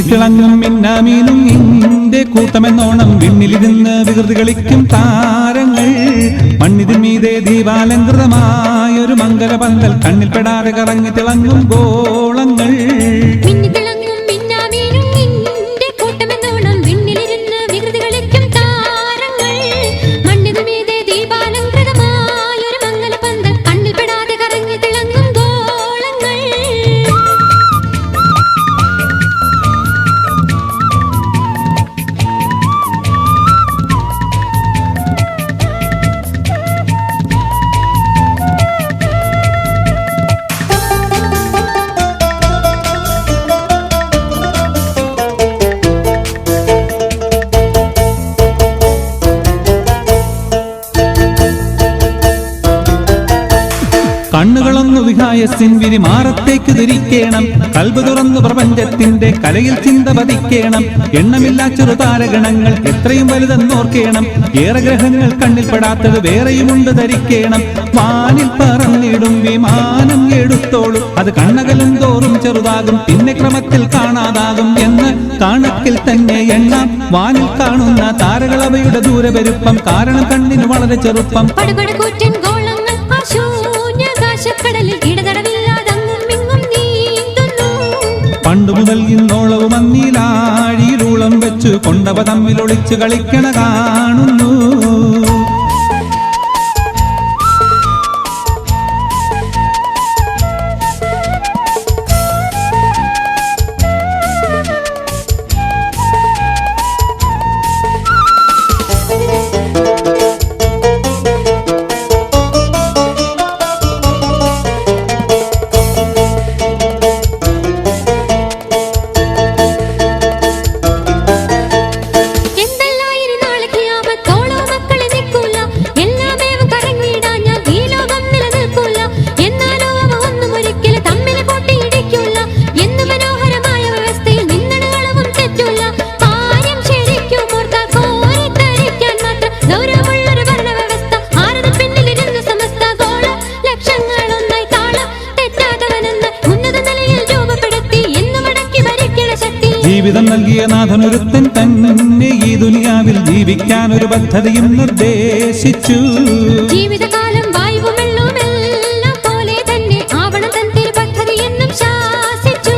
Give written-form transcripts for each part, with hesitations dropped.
മിന്നിത്തിളങ്ങും മിന്നാമീനും ഇന്റെ കൂട്ടമെന്നോണം വിണ്ണിലിരുന്ന് വികൃതി കളിക്കും താരങ്ങൾ. മണ്ണിതിൻ മീതെ ദീപാലങ്കൃതമായൊരു മംഗലപന്തൽ, കണ്ണിൽപ്പെടാതെ കറങ്ങി തിളങ്ങും ഗോളങ്ങൾ. കണ്ണുകളൊന്നു വിഹായസിൻ വിരിമാറത്തേക്ക് തിരിക്കേണം, കൽബ് തുറന്നു പ്രപഞ്ചത്തിന്റെ കലയിൽ ചിന്ത പതിക്കേണം. എണ്ണമില്ലാ ചെറുതാരഗണങ്ങൾ എത്രയും വലുതെന്നോർക്കേണം, ഏറെ ഗ്രഹങ്ങൾ കണ്ണിൽപ്പെടാത്തത് വേറെയുമുണ്ട് ധരിക്കേണം. വാനിൽ പറന്നിടും വിമാനം എടുത്തോളും, അത് കണ്ണകലും തോറും ചെറുതാകും, പിന്നെ ക്രമത്തിൽ കാണാതാകും എന്ന് കണക്കിൽ തന്നെ എണ്ണാം. വാനിൽ കാണുന്ന താരകൾ അവയുടെ ദൂരപെരുപ്പം, കാരണം കണ്ണിന് വളരെ ചെറുപ്പം. പണ്ടു മുതൽ ഇന്നോളവും അന്നീലാഴിയിലൂളം വെച്ചു കൊണ്ടവ തമ്മിൽ ഒളിച്ചു കളിക്കണ കാണുന്നു. ജീവിതം നൽകിയ നാഥനൊരുത്തൻ തന്നെ ഈ ദുനിയാവിൽ ജീവിക്കാൻ ഒരു പദ്ധതിയും നിർദ്ദേശിച്ചു. ജീവിതകാലം വായുവും വെള്ളവുമെല്ലാം പോലെ തന്നെ ആവണം തൻ തിരുപദ്ധതി എന്നും ശാസിച്ചു.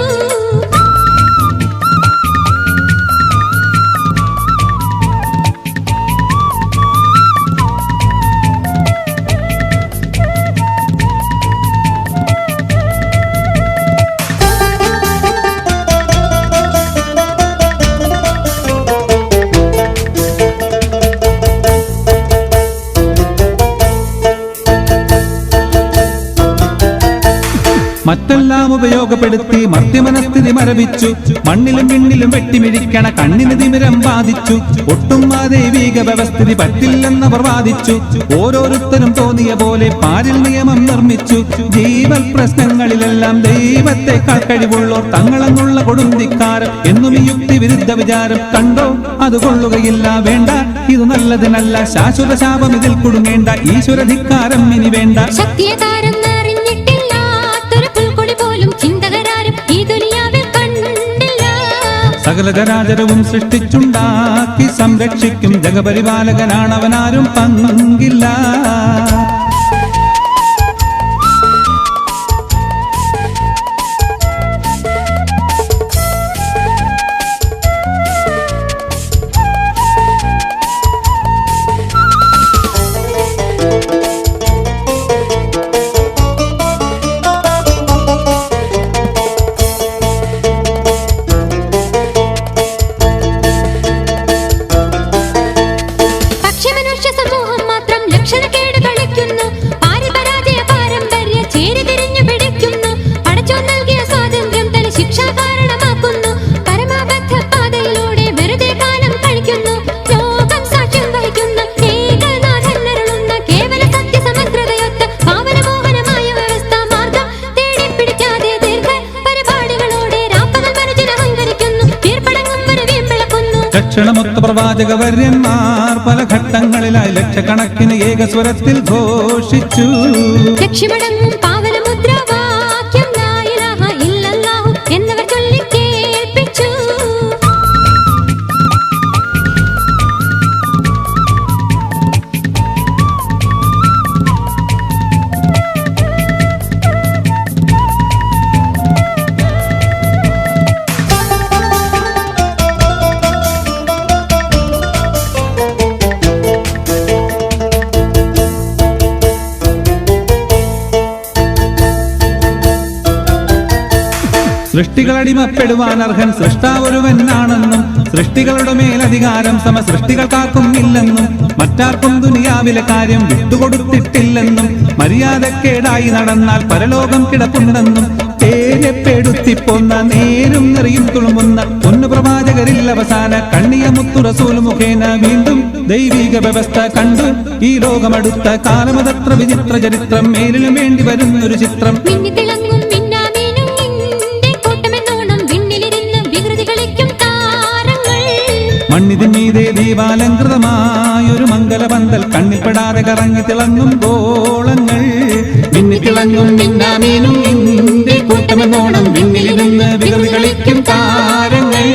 മറ്റെല്ലാം ഉപയോഗപ്പെടുത്തി മർത്യമനസ്ഥിതി മരവിച്ചു, മണ്ണിലും വിണ്ണിലും വെട്ടിമിഴിക്കണ കണ്ണിന് തിമിരം ബാധിച്ചു. ഒട്ടും ആ ദൈവീക വ്യവസ്ഥിതി പറ്റില്ലെന്നവർ വാദിച്ചു. ഓരോരുത്തരും തോന്നിയ പോലെ പാരിൽ നിയമം നിർമ്മിച്ചു. ജീവൽ പ്രശ്നങ്ങളിലെല്ലാം ദൈവത്തെക്കാൾ കഴിവുള്ളോർ തങ്ങളെന്നുള്ള കൊടുന്തിക്കാരം എന്നും ഈ യുക്തി വിരുദ്ധ വിചാരം. കണ്ടോ അത് കൊള്ളുകയില്ല, വേണ്ട ഇത് നല്ലതിനല്ല, ശാശ്വത ശാപം ഇതിൽ കുടുങ്ങേണ്ട, ഈശ്വരധിക്കാരം ഇനി വേണ്ട. സകല ചരാചരവും സൃഷ്ടിച്ചുണ്ടാക്കി സംരക്ഷിക്കും ജഗപരിപാലകനാണവനാരും പങ്കില്ല. ലക്ഷണമൊത്ത പ്രവാചകവര്യന്മാർ പല ഘട്ടങ്ങളിലായി ലക്ഷക്കണക്കിന് ഏകസ്വരത്തിൽ ഘോഷിച്ചു. ലക്ഷ്യമടങ്ങും പാവനമുദ്രാവാക്യം ലാ ഇലാഹ ഇല്ലല്ലാഹു എന്നവർ ചൊല്ലി കേൾപ്പിച്ചു. സൃഷ്ടികളടിമപ്പെടുവാൻ അർഹൻ സൃഷ്ടാവൊരുവനാണെന്നും സൃഷ്ടികളുടെ മേലധികാരം സമസൃഷ്ടികൾക്കാർക്കും ഇല്ലെന്നും മറ്റാർക്കും ദുനിയാവിലെ കാര്യം വിട്ടുകൊടുത്തിട്ടില്ലെന്നും മര്യാദക്കേടായി നടന്നാൽ പരലോകം കിടപ്പുണ്ടെന്നും പേരെപ്പെടുത്തിപ്പോന്ന നേരും നിറയും തുളുമ്പുന്ന പൊന്നു പ്രവാചകരിൽ അവസാന കണ്ണിയ മുത്തു റസൂൽ മുഖേന വീണ്ടും ദൈവിക വ്യവസ്ഥ കണ്ടു ഈ ലോകമടുത്ത കാലമതത്ര വിചിത്ര ചരിത്രം മേലിലും വേണ്ടി വരുന്നൊരു ചിത്രം. മിന്നിത്തിളങ്ങും മിന്നാമീനും നിന്റെ കൂട്ടമെന്നോണം വിണ്ണിലിരുന്ന് വികൃതി കളിക്കും താരങ്ങൾ. മണ്ണിതിന്മീതെ ദീപാലങ്കൃതമായൊരു മംഗലപന്തൽ കണ്ണിൽപ്പെടാതെ കറങ്ങി തിളങ്ങും ഗോളങ്ങൾ. മിന്നിത്തിളങ്ങും മിന്നാമീനും നിന്റെ കൂട്ടമെന്നോണം വിണ്ണിലിരുന്ന് വികൃതി കളിക്കും താരങ്ങൾ.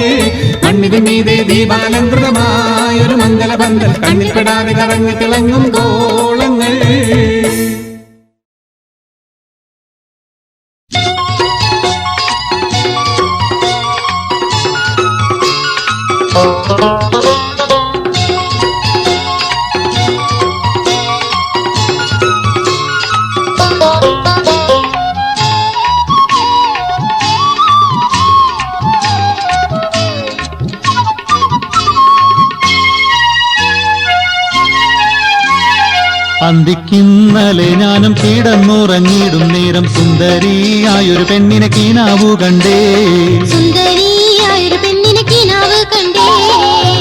മണ്ണിതിന്മീതെ ദീപാലങ്കൃതമായൊരു മംഗലപന്തൽ കണ്ണിൽപ്പെടാതെ കറങ്ങി തിളങ്ങും ഗോളങ്ങൾ. അന്തിക്കിന്നലെ ഞാനും കിടന്നുറങ്ങിയിടും നേരം സുന്ദരിയായൊരു പെണ്ണിനെ കീനാവു കണ്ടേ. സുന്ദരിയായൊരു പെണ്ണിനെ കിനാവ് കണ്ടേ.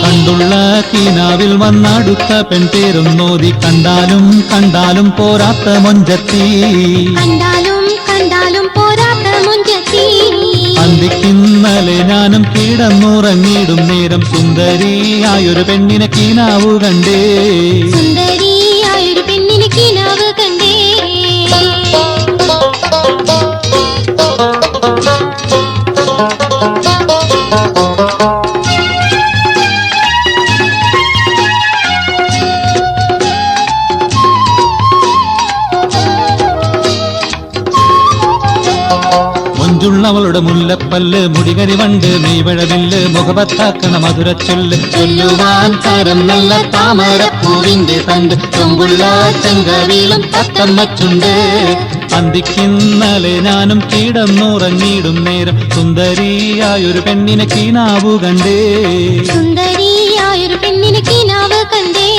കണ്ടുള്ള കീനാവിൽ വന്നടുത്ത പെൺപേരും നോതി കണ്ടാലും കണ്ടാലും പോരാത്ത മൊഞ്ചത്തി. കണ്ടാലും കണ്ടാലും പോരാത്ത മുഞ്ചത്തി. അന്തിക്കിന്നലെ ഞാനും കിടന്നുറങ്ങിയിടും നേരം സുന്ദരിയായൊരു പെണ്ണിനെ കീനാവു കണ്ടേ. സുന്ദരിയായൊരു പെണ്ണിനെ കിനാവ് കണ്ടേ. മൊഞ്ചുള്ളവളുടെ മുല്ലപ്പല്ല് മുടികരി വണ്ട് മെയ്വഴവില്ല് മുഖപത്താക്കണ മധുരച്ചൊല്ല് ചൊല്ലുവാൻ തരം നല്ല താമരപ്പൂവിന്റെ തണ്ട് ചൊമ്പുള്ള ചെങ്കവിലും തത്തമ്മച്ചുണ്ട്. അന്തിക്കിന്നലെ ഞാനും കിടന്നുറങ്ങിയിടും നേരം സുന്ദരിയായൊരു പെണ്ണിനെ കീനാവു കണ്ടേ. സുന്ദരിയായൊരു പെണ്ണിനെ കിനാവ് കണ്ടേ.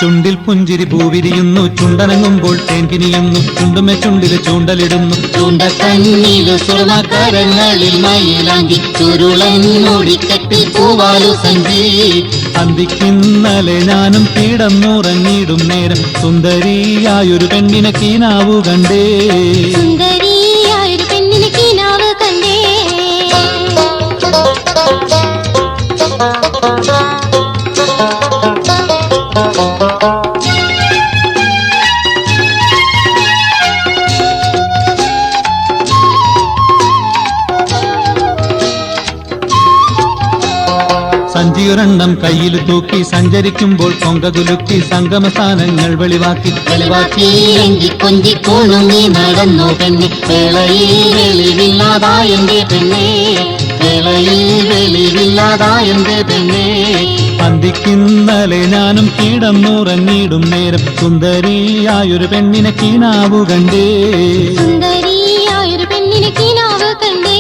ചുണ്ടിൽ പുഞ്ചിരി പൂവിരിയുന്നു ചുണ്ടനങ്ങുമ്പോൾ തേൻ കിനിയുന്നു ചുണ്ടുമെ ചുണ്ടില് ചൂണ്ടലിടുന്നു ചൂണ്ടക്കണ്ണില് സ്വർണ്ണക്കരങ്ങളിൽ മയിലാങ്കി ചുരുളൻ മൂടിക്കെട്ടി പൂവാലു സഞ്ചി. അന്തിക്കിന്നലെ ഞാനും കിടന്നുറങ്ങിയിടും നേരം സുന്ദരിയായൊരു പെണ്ണിനെ കീനാവു കണ്ടേ. സുന്ദരിയായൊരു പെണ്ണിനെ കിനാവ് കണ്ടേ. സഞ്ചിയൊരെണ്ണം കയ്യിൽ തൂക്കി സഞ്ചരിക്കുമ്പോൾ കൊങ്കകുലുക്കി സംഗമസ്ഥാനങ്ങൾ വെളിവാക്കി കൊഞ്ചി കോണുങ്ങി നടന്നു പെണ്ണെ. വേളയിൽ വെളിവില്ലാതായെന്റെ പെണ്ണെ. വേളയിൽ വെളിവില്ലാതായെന്റെ പെണ്ണെ. അന്തിക്കിന്നലെ ഞാനും കിടന്നുറങ്ങിയിടും നേരം സുന്ദരിയായൊരു പെണ്ണിനെ കീനാവു കണ്ടേ. സുന്ദരിയായൊരു പെണ്ണിനെ കിനാവ് കണ്ടേ.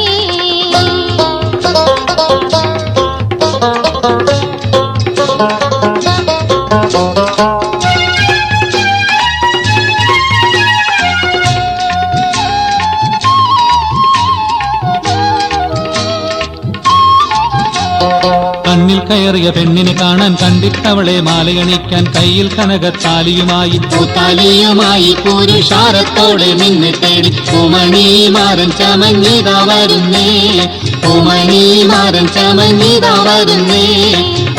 കണ്ണിൽ കയറിയ പെണ്ണിനെ കാണാൻ കണ്ടിട്ടവളെ മാലയണിക്കാൻ കയ്യിൽ കനകത്താലിയുമായി പൂത്താലിയുമായി പുരുഷാരത്തോടെ നിന്നെ തേടി പൂമണിമാരൻ ചമഞ്ഞിതാ വരുന്നേ. പൂമണിമാരൻ ചമഞ്ഞിതാ വരുന്നേ.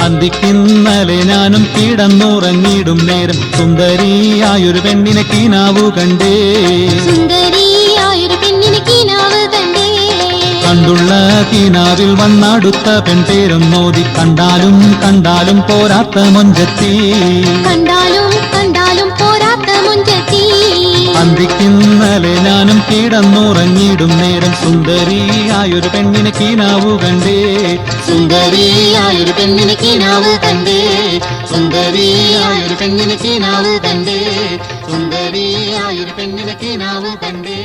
അന്തിക്കിന്നലെ ഞാനും കിടന്നുറങ്ങിയിടും നേരം സുന്ദരിയായൊരു പെണ്ണിനെ കീനാവു കണ്ടേ. സുന്ദരിയായൊരു പെണ്ണിനെ കിനാവ് കണ്ടേ. പണ്ടുള്ള കീനാവിൽ വന്നടുത്ത പെൺപേരൊന്നോതി കണ്ടാലും കണ്ടാലും പോരാത്ത മൊഞ്ചത്തി കണ്ടാലും കണ്ടാലും പോരാത്ത മുഞ്ചത്തി അന്തിക്കിന്നലെ ഞാനും കിടന്നുറങ്ങിയിടും നേരം സുന്ദരിയായൊരു പെണ്ണിനെ കീനാവു കണ്ടേ സുന്ദരിയായൊരു പെണ്ണിന് കിനാവ് കണ്ടേ സുന്ദരിയായൊരു പെണ്ണിന് കിനാവ് കണ്ടേ സുന്ദരിയായൊരു പെണ്ണിന് കിനാവ് കണ്ടേ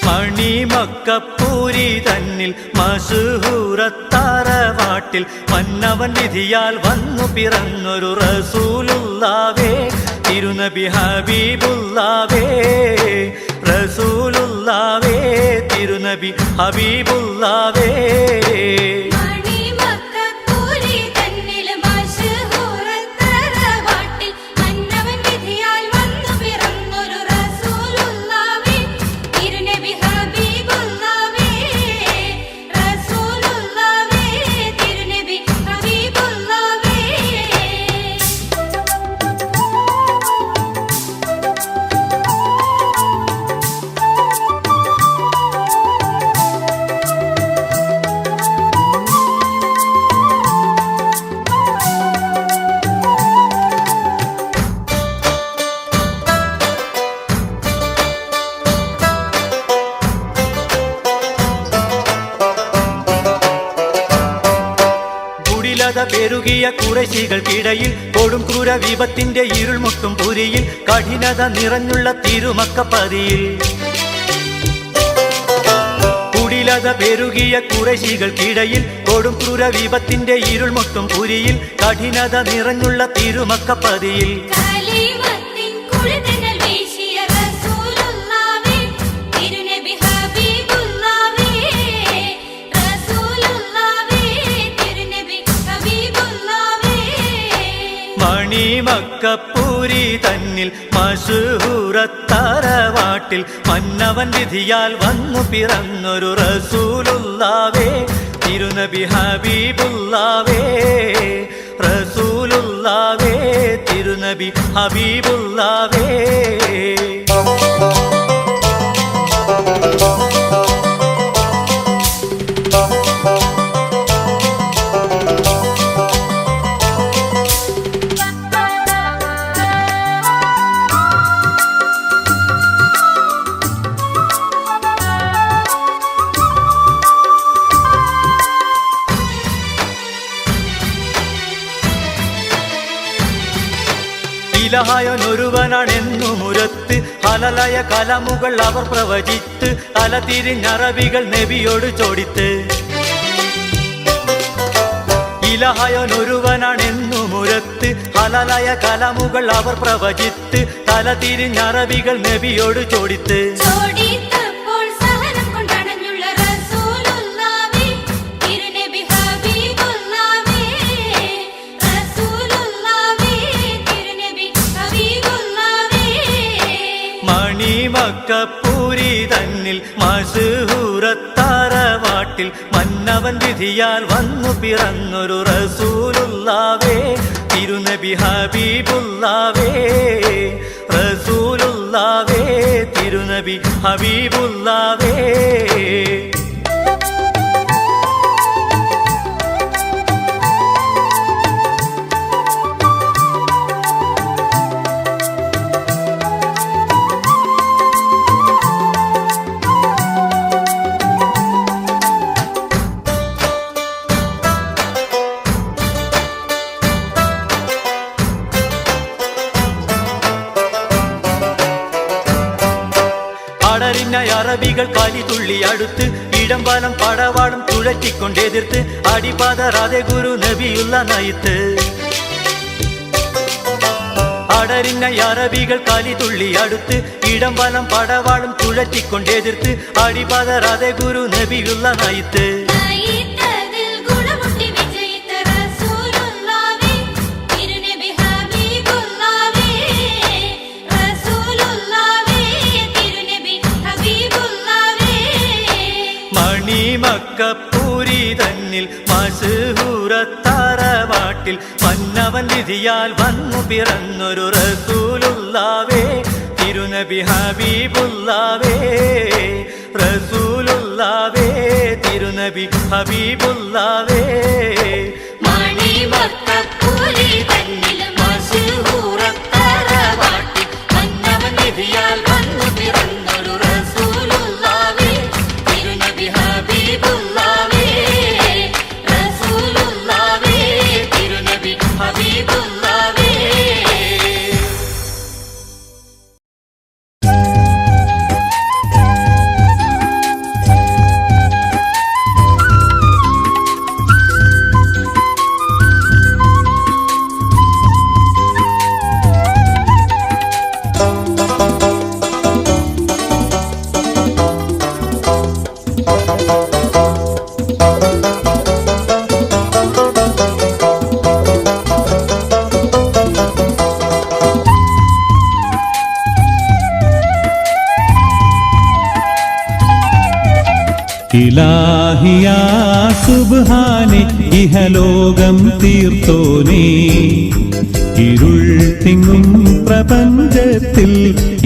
മണിമക്കപ്പൂരി തന്നിൽ മശഹൂറത്താറവാട്ടിൽ മന്നവൻ വിധിയാൽ വന്നു പിറന്നൊരു റസൂലുള്ളാവേ തിരുനബി ഹബീബുള്ളാവേ റസൂലുള്ളാവേ തിരുനബി ഹബീബുള്ളാവേ പെരുകിയ കുറശികൾക്കിടയിൽ കൊടും ക്രൂര വിപത്തിന്റെ ഇരുൾമുട്ടും പുരിയിൽ കഠിനത നിറഞ്ഞുള്ള തിരുമക്കപ്പതിയിൽ കുടിലത പെരുകിയ കുറശികൾക്കിടയിൽ കൊടും ക്രൂര വിപത്തിന്റെ ഇരുൾമുട്ടും പുരിയിൽ കഠിനത നിറഞ്ഞുള്ള തിരുമക്കപ്പതിയിൽ മണിമക്കപ്പൂരി തന്നിൽ മശഹൂറത്താറവാട്ടിൽ മന്നവൻ വിധിയാൽ വന്നു പിറന്നൊരു റസൂലുള്ളാവേ തിരുനബി ഹബീബുള്ളാവേ റസൂലുള്ളാവേ തിരുനബി ഹബീബുള്ളാവേ ഇലാഹയൊരുവനാണെന്നു മുരത്ത് ഹലലയ കലമുകൾ അവർ പ്രവചിത്ത് അലതിരിഞ്ഞറബികൾ നബിയോട് ചോദിത്ത് ഇലാഹയൊരുവനാണെന്നു മുരത്ത് ഹലലയ കലമുകൾ അവർ പ്രവചിത്ത് തലതിരിഞ്ഞറബികൾ നബിയോട് ചോദിത്ത് മണിമക്കപ്പൂരി തന്നിൽ മശഹൂറത്താറവാട്ടിൽ മന്നവൻ വിധിയാൽ വന്നു പിറന്നൊരു റസൂലുള്ളാവേ തിരുനബി ഹബീബുള്ളാവേ റസൂലുള്ളാവേ തിരുനബി ഹബീബുള്ളാവേ അറബികൾ കാലിതുള്ളി അടുത്ത് ഇടംബലം പടവാടും തുഴറ്റിക്കൊണ്ടെതിർത്ത് അടിപാതറാതെ ഗുരു നബിയുള്ള നയിത്ത് അടരിഞ്ഞ അറബികൾ കാലിതുള്ളി അടുത്ത് ഇടംബലം പടവാടും തുഴറ്റിക്കൊണ്ടെതിർത്ത് അടിപാതറാതെ ഗുരു നബിയുള്ള നയിത്ത് മണിമക്കപ്പൂരി തന്നിൽ മശഹൂറത്താറവാട്ടിൽ മന്നവൻ വിധിയാൽ വന്നു പിറന്നൊരു റസൂലുള്ളാവേ തിരുനബി ഹബീബുള്ളാവേ റസൂലുള്ളാവേ തിരുനബി ഹബീബുള്ളാവേ മണിമക്കപ്പൂരി തന്നിൽ മശഹൂറത്താറവാട്ടിൽ മന്നവൻ വിധിയാൽ വന്നു പിറന്നൊരു റസൂലുള്ളാവേ തിരുനബി ഹബീബുള്ളാവേ റസൂലുള്ളാവേ തിരുനബി ഹബീബുള്ളാവേ ഇലാഹിയാ സുബ്ഹാനെ ഇഹലോകം തീർത്തോനേ, ഇരുൾ തിങ്ങും പ്രപഞ്ചത്തിൽ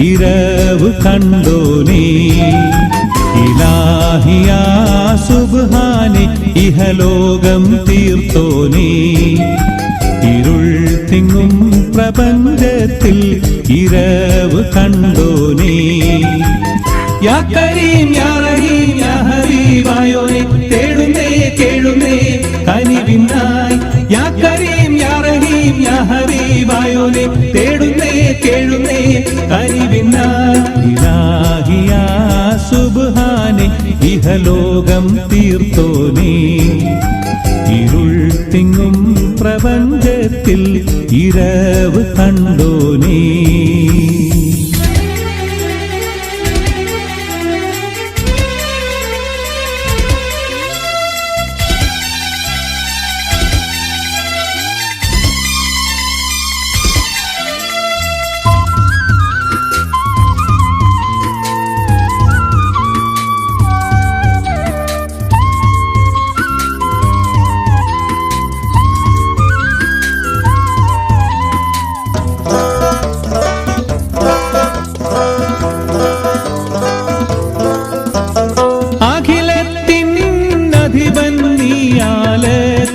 ഇരവ് കണ്ടോനേ. ഇലാഹിയാ സുബ്ഹാനെ ഇഹലോകം തീർത്തോനേ, ഇരുൾ തിങ്ങും പ്രപഞ്ചത്തിൽ ഇരവ് കണ്ടോനേ. യാ കരീം യാ റഹീം യാ ഹബീബായോനെ തേടുന്നേ കേഴുന്നേ കനിവിനായി. യാ കരീം യാ റഹീം യാ ഹബീബായോനെ തേടുന്നേ കേഴുന്നേ കനിവിനായി. ഇലാഹിയാ സുബ്ഹാനെ ഇഹലോകം തീർത്തോനേ, ഇരുൾ തിങ്ങും പ്രപഞ്ചത്തിൽ ഇരവ് കണ്ടോനേ.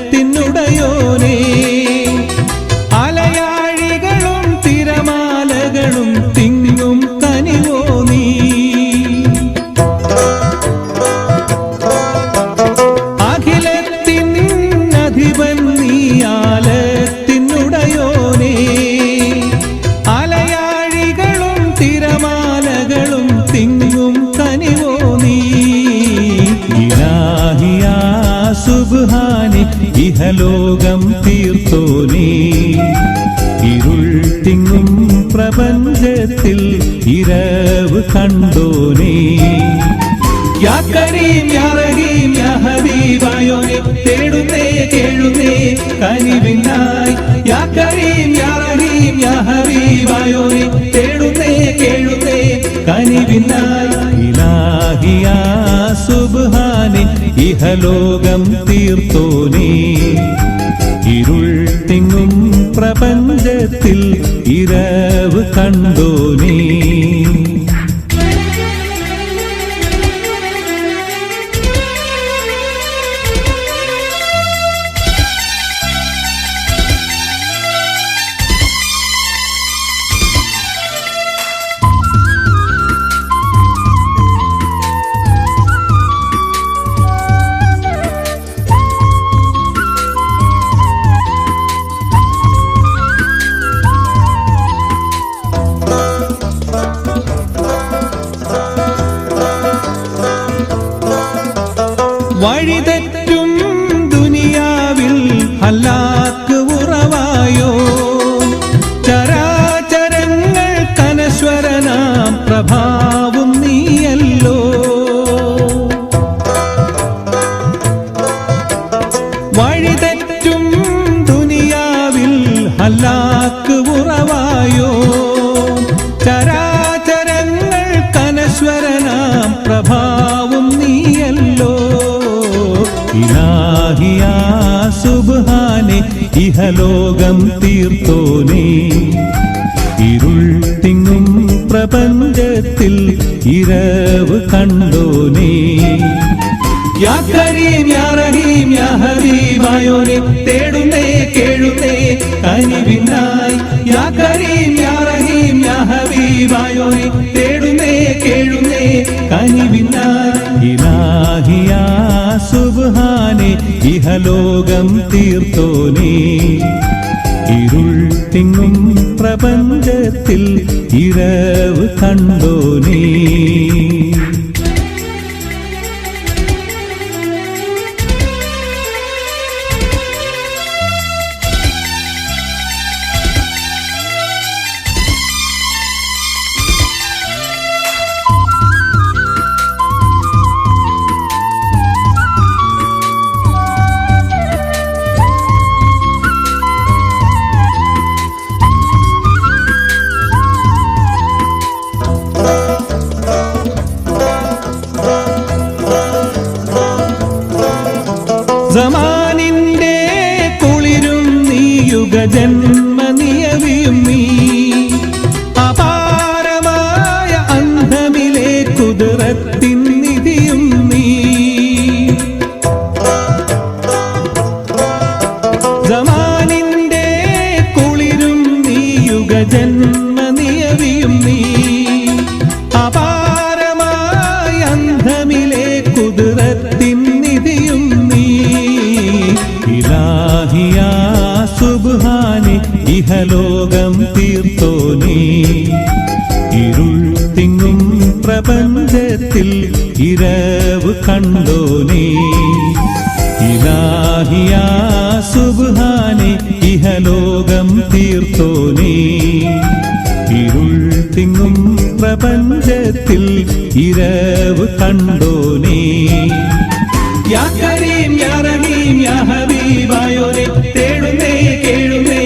ത്തിനുടയോനേ, അലയാഴികളും തിരമാലകളും തിങ്ങും കനിവോ നീ. അഖിലത്തിൻ അധിപൻ നീയാലത്തിനുടയോനേ, അലയാഴികളും തിരമാലകളും തിങ്ങും കനിവോ നീ. ഇലാഹിയാ സുബ്ഹാനെ ഇഹലോകം തീർത്തോനേ, ഇരുൾ തിങ്ങും പ്രപഞ്ചത്തിൽ ഇരവ് കണ്ടോനേ. യാ കരീം യാ റഹീം യാ ഹബീബായോനെ തേടുന്നേ കേഴുന്നേ കനിവിനായി. യാ കരീം യാ റഹീം യാ ഹബീബായോനെ തേടുന്നേ കേഴുന്നേ കനിവിനായി. ഇലാഹിയാ സുബ്ഹാനെ ഇഹലോകം തീർത്തോനേ, ഇരുൾ തിങ്ങും പ്രപഞ്ചത്തിൽ ഇരവ് കണ്ടോനേ. വഴിതെറ്റും ദുനിയാവിൽ ഹലാക്ക് ഉറവായോ, ചരാചരങ്ങൾ കനശ്വരനാം പ്രഭാവും നീയല്ലോ. വഴിതെറ്റും ദുനിയാവിൽ ഹലാക്ക് ഉറവായോ, ചരാചരങ്ങൾ കനശ്വരനാം പ്രഭാവും നീയല്ലോ. ഇലാഹിയാ സുബ്ഹാനെ ഇഹലോകം തീർത്തോനേ, ഇരുൾ തിങ്ങും പ്രപഞ്ചത്തിൽ ഇരവ് കണ്ടോനേ. യാ കരീം യാ റഹീം യാ ഹബീബായോനെ തേടുന്നേ കേഴുന്നേ കനിവിനായി. യാ കരീം യാ റഹീം യാ ഹബീബായോനെ തേടുന്നേ കേഴുന്നേ കനിവിനായി. ഇലാഹിയാ സുബ്ഹാനെ ഇഹലോകം തീർത്തോനേ, ഇരുൾ തിങ്ങും പ്രപഞ്ചത്തിൽ ഇരവ് കണ്ടോനേ. സമാനിന്റെ കുളിരും നീ യുഗജന്മ നിയവിയും നീ അപാരമായ അന്ധമിലെ കുതിരത്തിൻ നിധിയും നീ സമാനിന്റെ കുളിരും നീ യുഗജന്മ നിയവിയും നീ അപാരമായ അന്ധമിലെ കുതിരത്തിൻ നിധിയും നീ ഇലാഹിയാ സുബ്ഹാനെ ഇഹലോകം തീർത്തോനേ ഇരുൾ തിങ്ങും പ്രപഞ്ചത്തിൽ ഇരവ് കണ്ടോനേ ഇലാഹിയാ സുബ്ഹാനെ ഇഹലോകം തീർത്തോനേ ഇരുൾ തിങ്ങും പ്രപഞ്ചത്തിൽ ഇരവ് കണ്ടോനേ യാ കരീം യാ റഹീം യാ ഹബീബായോനെ തേടുന്നേ കേഴുന്നേ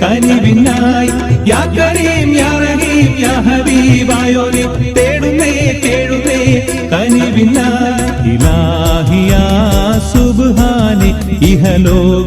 കനിവിനായി യാ കരീം യാ റഹീം യാ ഹബീബായോനെ തേടുന്നേ കേഴുന്നേ കനിവിനായി ഇലാഹിയാ സുബ്ഹാനെ ഇഹലോകം